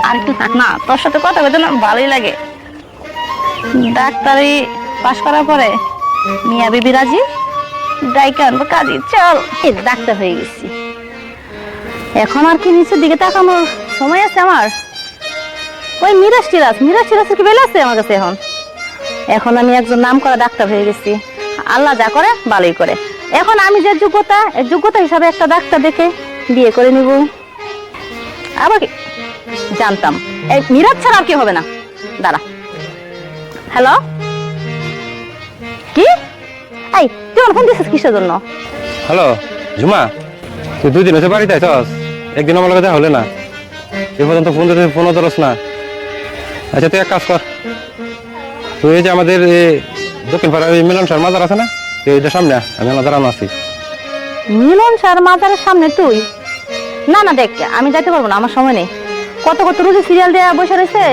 আর একটু থাক না, তোর সাথে কথা বলতে না ভালোই লাগে। ডাক্তারি পাশ করার পরে মিয়া বিবি রাজি, ডাইকা আনবো কাজী, চল। ডাক্তার হয়ে গেছি, এখন আর কি নিচের দিকে তাকানোর সময় আছে আমার? ওই মিরাজ টিরাজ কি বেলে আছে আমার কাছে এখন? এখন আমি একজন নাম করা ডাক্তার হয়ে গেছি, আল্লাহ যা করে ভালোই করে। এখন আমি যে যোগ্যতা হিসাবে একটা ডাক্তার দেখে বিয়ে করে নিব। আবার কি জানতাম এই মিরাজ ছাড়া আর কি হবে না। দাঁড়া, হ্যালো, কি এই তুই আমার ফোন দিছিস কিসের জন্য? হ্যালো ঝুমা, তুই 2 দিন হচ্ছে বাড়িতে আইছস, একদিন আমার কথা হলে না, এ পর্যন্ত ফোনও ধরস না। আচ্ছা তুই এক কাজ কর, তুই এই যে আমাদের দক্ষিণ পাড়ার মিলন সার মাজার আছে না, তুই ওইটার সামনে আমি আমার দাঁড়ানো আছি। মিলন স্যার মাজারের সামনে তুই? না না দেখ, আমি যাইতে পারবো না, আমার সময় নেই। কত কত রোগী সিরিয়াল দেওয়া বসে রয়েছে,